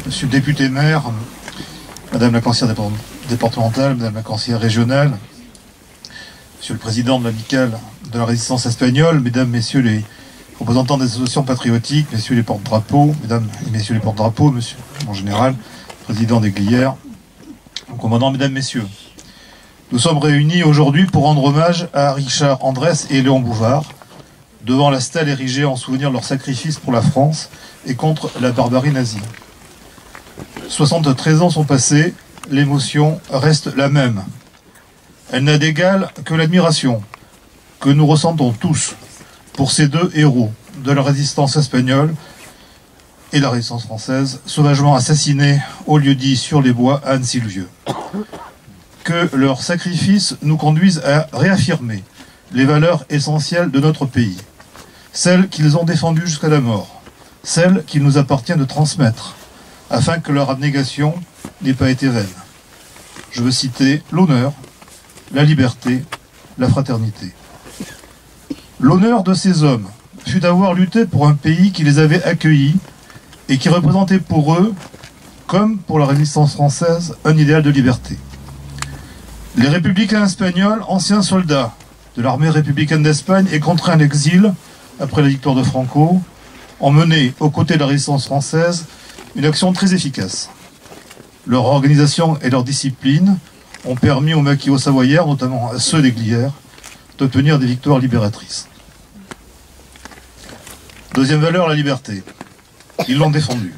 Monsieur le député maire, Madame la conseillère départementale, Madame la conseillère régionale, Monsieur le président de l'amicale de la résistance espagnole, Mesdames, Messieurs les représentants des associations patriotiques, Messieurs les porte-drapeaux, Mesdames et Messieurs les porte-drapeaux, Monsieur mon général, président des Glières, mon commandant, Mesdames, Messieurs. Nous sommes réunis aujourd'hui pour rendre hommage à Richard Andrès et Léon Bouvard, devant la stèle érigée en souvenir de leur sacrifice pour la France et contre la barbarie nazie. 73 ans sont passés, l'émotion reste la même. Elle n'a d'égal que l'admiration que nous ressentons tous pour ces deux héros de la résistance espagnole et la résistance française, sauvagement assassinés au lieu-dit sur les bois à Annecy-le-Vieux. Que leur sacrifice nous conduise à réaffirmer les valeurs essentielles de notre pays, celles qu'ils ont défendues jusqu'à la mort, celles qu'il nous appartient de transmettre, afin que leur abnégation n'ait pas été vaine. Je veux citer l'honneur, la liberté, la fraternité. L'honneur de ces hommes fut d'avoir lutté pour un pays qui les avait accueillis et qui représentait pour eux, comme pour la résistance française, un idéal de liberté. Les républicains espagnols, anciens soldats de l'armée républicaine d'Espagne et contraints à l'exil après la victoire de Franco, ont mené, aux côtés de la résistance française, une action très efficace. Leur organisation et leur discipline ont permis aux maquis savoyards, notamment à ceux des Glières, d'obtenir des victoires libératrices. Deuxième valeur, la liberté. Ils l'ont défendue.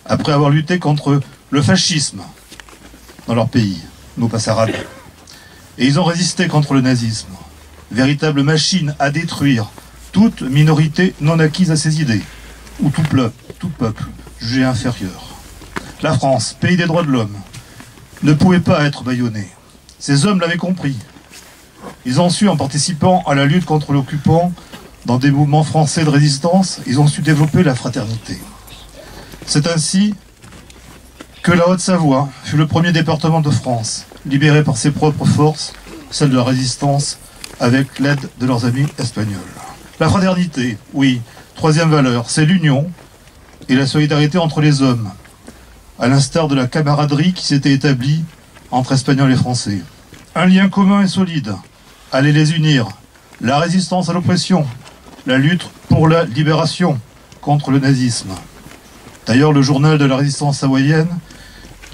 Après avoir lutté contre le fascisme dans leur pays, nos passarades. Et ils ont résisté contre le nazisme, véritable machine à détruire toute minorité non acquise à ses idées, ou tout peuple jugé inférieur. La France, pays des droits de l'homme, ne pouvait pas être bâillonnée. Ces hommes l'avaient compris. Ils ont su, en participant à la lutte contre l'occupant, dans des mouvements français de résistance, ils ont su développer la fraternité. C'est ainsi que la Haute-Savoie fut le premier département de France, libéré par ses propres forces, celle de la résistance, avec l'aide de leurs amis espagnols. La fraternité, oui, troisième valeur, c'est l'union et la solidarité entre les hommes, à l'instar de la camaraderie qui s'était établie entre Espagnols et Français. Un lien commun et solide allait les unir, la résistance à l'oppression, la lutte pour la libération contre le nazisme. D'ailleurs, le journal de la résistance savoyenne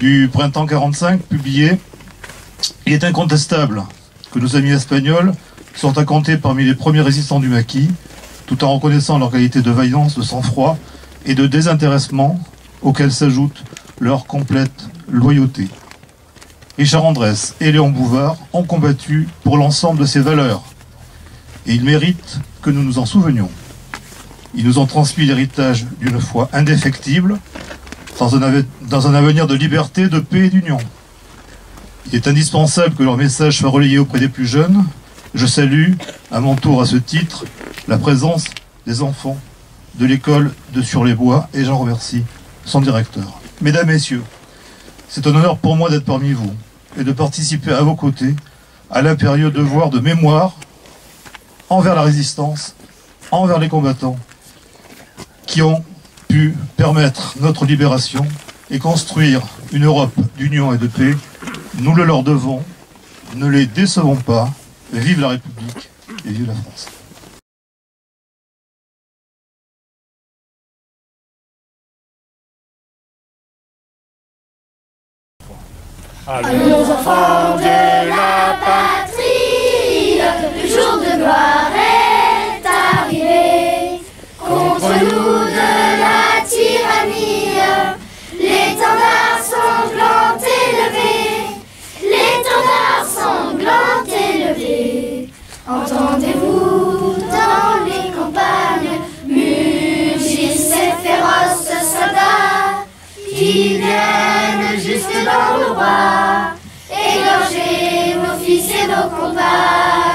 du printemps 45, publié, il est incontestable que nos amis espagnols sont à compter parmi les premiers résistants du maquis, tout en reconnaissant leur qualité de vaillance, de sang-froid et de désintéressement, auxquels s'ajoute leur complète loyauté. Richard Andrès et Léon Bouvard ont combattu pour l'ensemble de ces valeurs, et ils méritent que nous nous en souvenions. Ils nous ont transmis l'héritage d'une foi indéfectible, dans un avenir de liberté, de paix et d'union. Il est indispensable que leur message soit relayé auprès des plus jeunes. Je salue, à mon tour à ce titre, la présence des enfants de l'école de Sur-les-Bois, et j'en remercie son directeur. Mesdames, Messieurs, c'est un honneur pour moi d'être parmi vous et de participer à vos côtés à l'impérieux devoir de mémoire envers la résistance, envers les combattants qui ont pu permettre notre libération et construire une Europe d'union et de paix. Nous le leur devons, ne les décevons pas. Vive la République et vive la France. Allons enfants de la patrie, le jour de gloire est arrivé. Contre nous de la tyrannie, l'étendard sanglant élevé, l'étendard sanglant élevé. Entendez-vous dans les campagnes mugir ces féroces soldats qui viennent jusque dans nos bras, égorger nos fils et nos compagnes.